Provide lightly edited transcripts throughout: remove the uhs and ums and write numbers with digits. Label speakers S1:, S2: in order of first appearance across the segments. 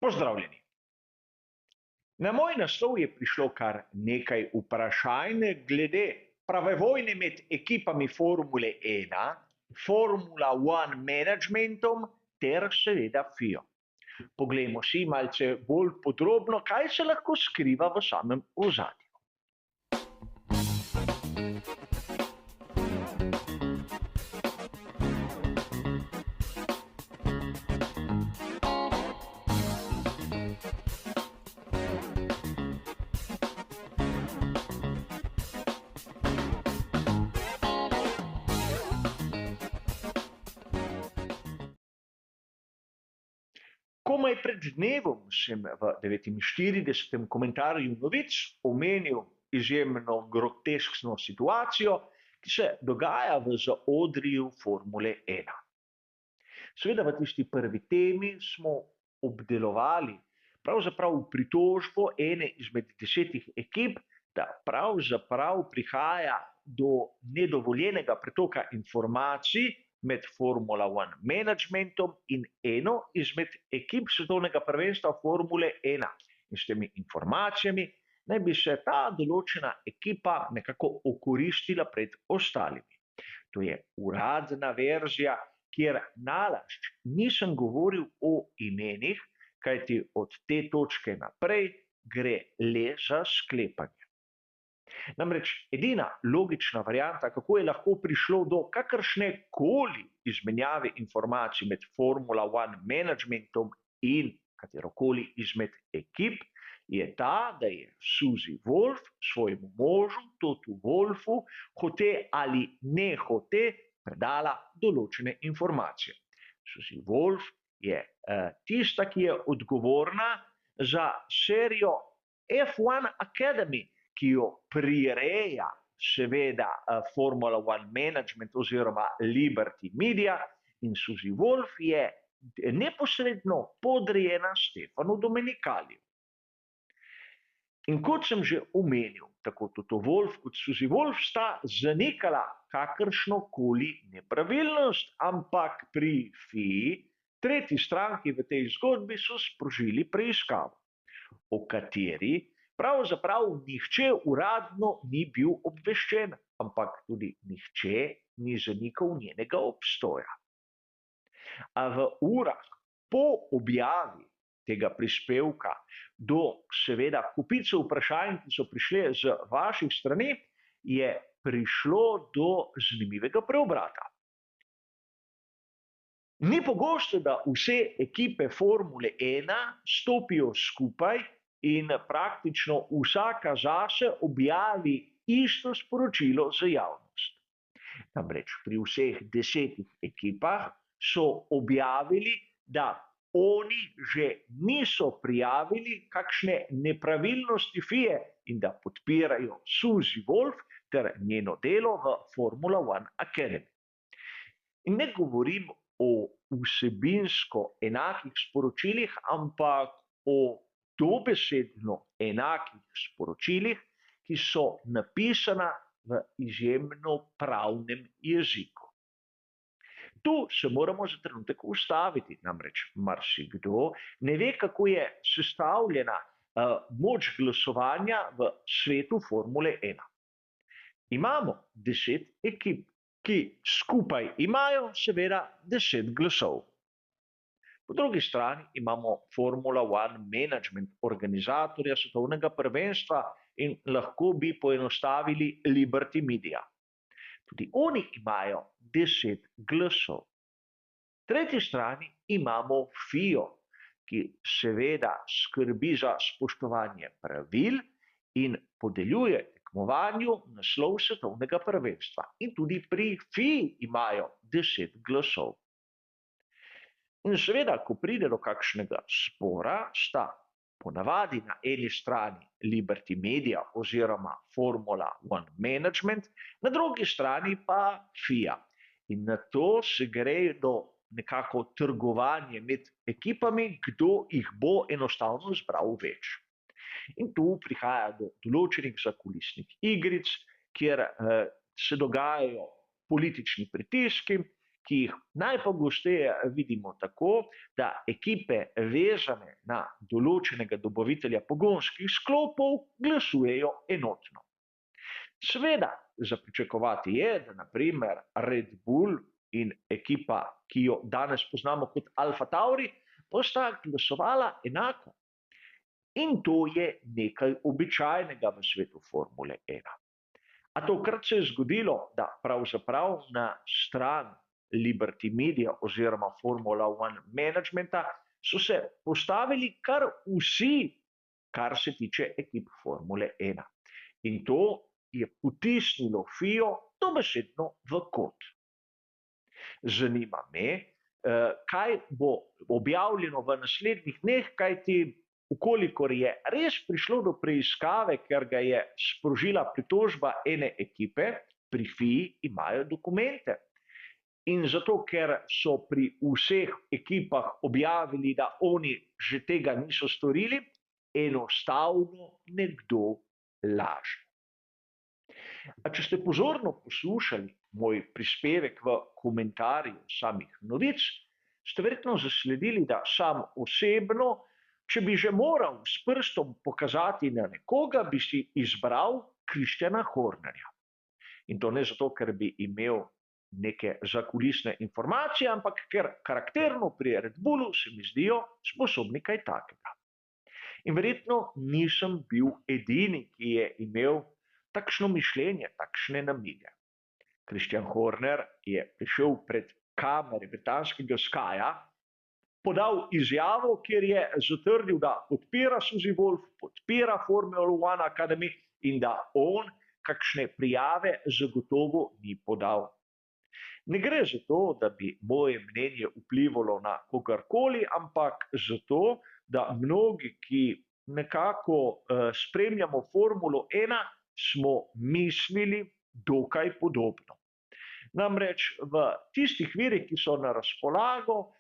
S1: Pozdravljeni. Na moj naslov je prišlo kar nekaj vprašanj glede prave vojne med ekipami Formule 1, Formula One managementom ter seveda FIO. Poglejmo si malce bolj podrobno, kaj se lahko skriva v samem ozadju. Komaj pred dnevom sem v 49. komentarju novic omenil izjemno groteskno situacijo, ki se dogaja v zaodrju Formule 1. Seveda v tisti prvi temi smo obdelovali pravzaprav pritožbo ene izmed 10 ekip, da pravzaprav prihaja do nedovoljenega pretoka informacij med Formula One managementom in eno izmed ekip svetovnega prvenstva Formule 1. In s temi informacijami naj bi se ta določena ekipa nekako okoristila pred ostalimi. To je uradna verzija, kjer nalašč nisem govoril o imenih, kajti od te točke naprej gre le za sklepanje. Namreč edina logična varianta, kako je lahko prišlo do kakršne koli izmenjave informacij med Formula One managementom in katerokoli izmed ekip, je ta, da je Suzy Wolff svojemu možu, Totu Wolffu, hote ali ne hote predala določene informacije. Suzy Wolff je tista, ki je odgovorna za serijo F1 Academy, ki jo prireja seveda Formula One Management oziroma Liberty Media, in Suzy Wolff je neposredno podrejena Stefanu Domenicaliju. In kot sem že omenil, tako Toto Wolff kot Suzy Wolff sta zanikala kakršnokoli nepravilnost, ampak pri FII, tretji stranki v tej zgodbi, so sprožili preiskavo, o kateri pravzaprav nihče uradno ni bil obveščen, ampak tudi nihče ni zanikal njenega obstoja. A v urah po objavi tega prispevka do seveda kupice vprašanj, ki so prišle z vaših strani, je prišlo do zanimivega preobrata. Ni pogosto, da vse ekipe Formule 1 stopijo skupaj in praktično vsaka zase objavi isto sporočilo za javnost. Namreč pri vseh 10 ekipah so objavili, da oni že niso prijavili kakšne nepravilnosti FIE in da podpirajo Suzy Wolff ter njeno delo v Formula One Academy. In ne govorim o vsebinsko enakih sporočilih, ampak o dobesedno enakih sporočilih, ki so napisana v izjemno pravnem jeziku. Tu se moramo za trenutek ustaviti, namreč marsikdo ne ve, kako je sestavljena moč glasovanja v svetu Formule 1. Imamo 10 ekip, ki skupaj imajo seveda 10 glasov. Po drugi strani imamo Formula One Management, organizatorja svetovnega prvenstva, in lahko bi poenostavili Liberty Media. Tudi oni imajo 10 glasov. Po tretji strani imamo FIO, ki seveda skrbi za spoštovanje pravil in podeljuje tekmovanju naslov svetovnega prvenstva. In tudi pri FII imajo 10 glasov. In seveda, ko pride do kakšnega spora, sta ponavadi na eni strani Liberty Media oziroma Formula One Management, na drugi strani pa FIA. In na to se gre do nekako trgovanje med ekipami, kdo jih bo enostavno zbral več. In tu prihaja do določenih zakulisnih igric, kjer se dogajajo politični pritiski, ki jih najpogosteje vidimo tako, da ekipe vezane na določenega dobavitelja pogonskih sklopov glasujejo enotno. Seveda, za pričakovati je, da na primer Red Bull in ekipa, ki jo danes poznamo kot Alfa Tauri, bosta glasovala enako. In to je nekaj običajnega v svetu Formule 1. A tokrat se je zgodilo, da pravzaprav na stran Liberty Media oziroma Formula One managementa so se postavili kar vsi, kar se tiče ekip Formule 1. In to je potisnilo FIO dobesedno v kot. Zanima me, kaj bo objavljeno v naslednjih dneh, kajti ukolikor je res prišlo do preiskave, ker ga je sprožila pritožba ene ekipe, pri FII imajo dokumente. In zato, ker so pri vseh ekipah objavili, da oni že tega niso storili, enostavno nekdo laže. A če ste pozorno poslušali moj prispevek v komentarju samih novic, ste verjetno zasledili, da sam osebno, če bi že moral s prstom pokazati na nekoga, bi si izbral Kristjana Hornerja. In to ne zato, ker bi imel neke zakulisne informacije, ampak ker karakterno pri Red Bullu se mi zdijo sposobni kaj takega. In verjetno nisem bil edini, ki je imel takšno mišljenje, takšne namige. Kristjan Horner je prišel pred kamere britanskega Skya, podal izjavo, kjer je zatrdil, da podpira Suzy Wolff, podpira Formula One Academy in da on kakšne prijave zagotovo ni podal. Ne gre za to, da bi moje mnenje vplivalo na kogarkoli, ampak zato, da mnogi, ki nekako spremljamo Formulo 1, smo mislili dokaj podobno. Namreč v tistih virih, ki so na razpolago,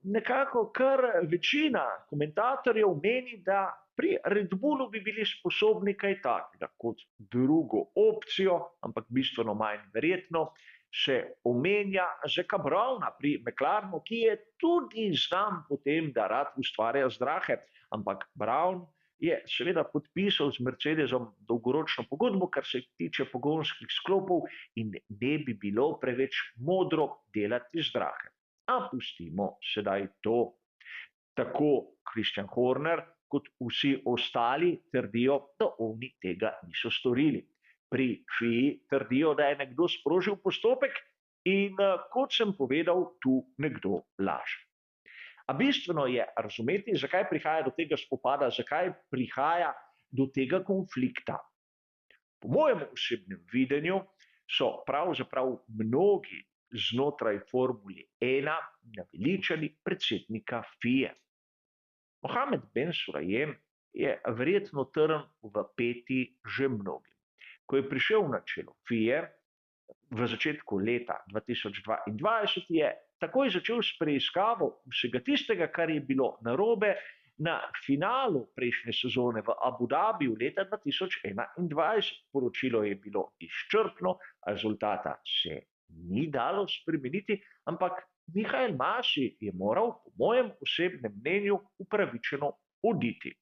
S1: nekako kar večina komentatorjev meni, da pri Red Bullu bi bili sposobni kaj takega. Kot drugo opcijo, ampak bistveno manj verjetno, se omenja Zacka Browna pri McLarenu, ki je tudi znan po tem, da rad ustvarja zdrahe, ampak Brown je seveda podpisal z Mercedesom dolgoročno pogodbo, kar se tiče pogonskih sklopov, in ne bi bilo preveč modro delati zdrahe. A pustimo sedaj to. Tako Kristjan Horner kot vsi ostali trdijo, da oni tega niso storili. Pri FII trdijo, da je nekdo sprožil postopek in, kot sem povedal, tu nekdo laže. A bistveno je razumeti, zakaj prihaja do tega spopada, zakaj prihaja do tega konflikta. Po mojem osebnem videnju so pravzaprav mnogi znotraj Formule 1 naveličani predsednika FIE. Mohamed Ben Sulayem je verjetno trn v peti že mnogim. Ko je prišel na čelo FIE v začetku leta 2022, je takoj začel s preiskavo vsega tistega, kar je bilo narobe na finalu prejšnje sezone v Abu Dhabiju leta 2021. Poročilo je bilo izčrpno, rezultata se ni dalo spremeniti, ampak Michael Masi je moral, po mojem osebnem mnenju, upravičeno oditi.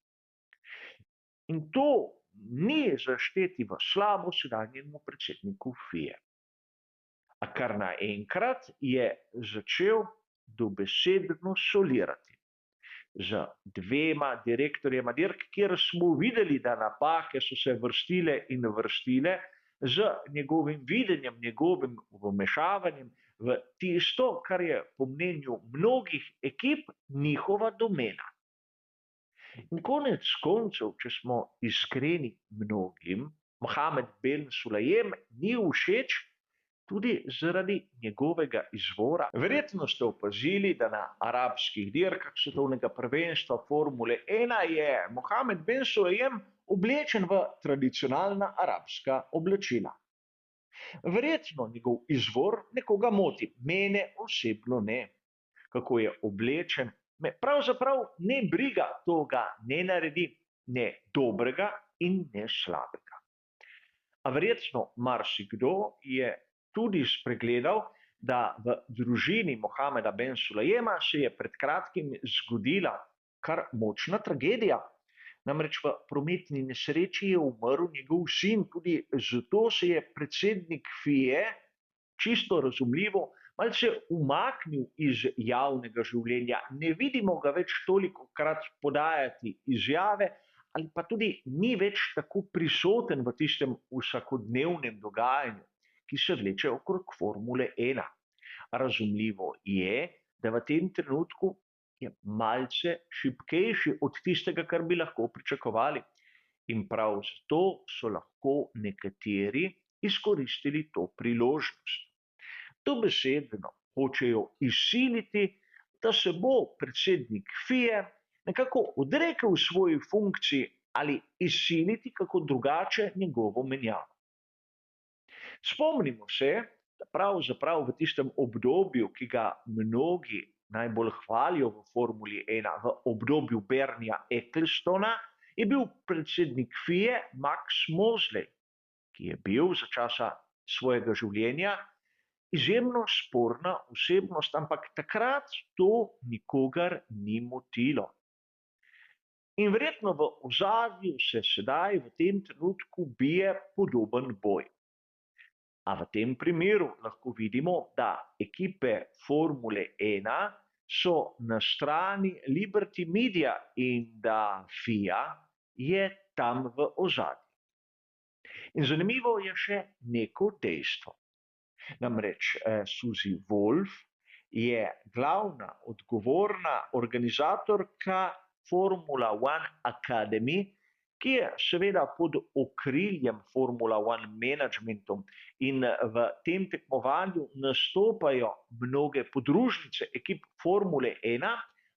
S1: In to ni zašteti v slabo sedanjemu predsedniku FIE. A kar naenkrat je začel dobesedno solirati z dvema direktorjema dirk, kjer smo videli, da napake so se vrstile in vrstile, z njegovim videnjem, njegovim vmešavanjem v tisto, kar je po mnenju mnogih ekip njihova domena. In konec koncev, če smo iskreni, mnogim Mohamed Ben Sulayem ni všeč tudi zaradi njegovega izvora. Verjetno ste opazili, da na arabskih dirkah svetovnega prvenstva Formule 1 je Mohamed Ben Sulayem oblečen v tradicionalna arabska oblačila. Verjetno njegov izvor nekoga moti, mene osebno ne. Kako je oblečen, me pravzaprav ne briga, to ga ne naredi ne dobrega in ne slabega. A verjetno marsikdo je tudi spregledal, da v družini Mohameda ben Sulejema se je pred kratkim zgodila kar močna tragedija. Namreč v prometni nesreči je umrl njegov sin, tudi zato se je predsednik FIE, čisto razumljivo, malce umaknil iz javnega življenja. Ne vidimo ga več tolikokrat podajati izjave, ali pa tudi ni več tako prisoten v tistem vsakodnevnem dogajanju, ki se vleče okrog Formule 1. Razumljivo je, da v tem trenutku je malce šibkejši od tistega, kar bi lahko pričakovali. In prav zato so lahko nekateri izkoristili to priložnost. Dobesedno hočejo izsiliti, da se bo predsednik FIE nekako odrekel svoji funkciji ali izsiliti kako drugače njegovo menjavo. Spomnimo se, da pravzaprav v tistem obdobju, ki ga mnogi najbolj hvalijo v Formuli 1, v obdobju Bernieja Ecclestona, je bil predsednik FIE Max Mosley, ki je bil za časa svojega življenja izjemno sporna osebnost, ampak takrat to nikogar ni motilo. In verjetno v ozadju se sedaj v tem trenutku bije podoben boj. A v tem primeru lahko vidimo, da ekipe Formule 1 so na strani Liberty Media in da FIA je tam v ozadju. In zanimivo je še neko dejstvo. Namreč Suzy Wolf je glavna odgovorna organizatorka Formula 1 Academy, ki je seveda pod okriljem Formula 1 managementom, in v tem tekmovanju nastopajo mnoge podružnice ekip Formule 1,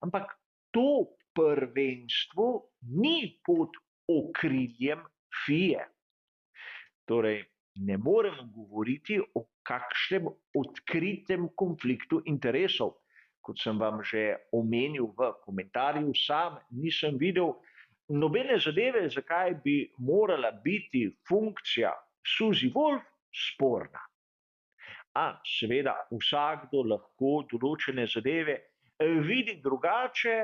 S1: ampak to prvenstvo ni pod okriljem FIE. Torej, ne moremo govoriti o kakšnem odkritem konfliktu interesov. Kot sem vam že omenil v komentarju, sam nisem videl nobene zadeve, zakaj bi morala biti funkcija Suzy Wolf sporna. A seveda vsakdo lahko določene zadeve vidi drugače,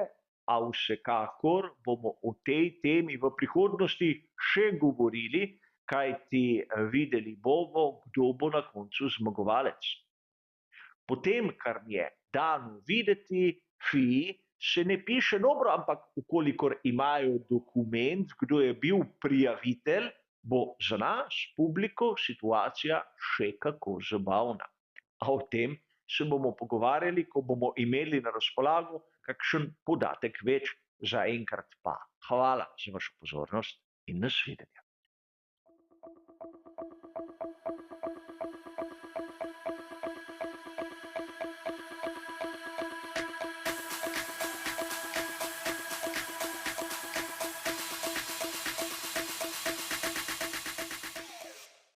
S1: a vsekakor bomo o tej temi v prihodnosti še govorili, kajti videli bomo, kdo bo na koncu zmagovalec. Po tem, kar mi je dano videti, FII se ne piše dobro, ampak ukolikor imajo dokument, kdo je bil prijavitelj, bo za nas, publiko, situacija še kako zabavna. A o tem se bomo pogovarjali, ko bomo imeli na razpolago kakšen podatek več. Zaenkrat pa hvala za vašo pozornost in nasvidenje.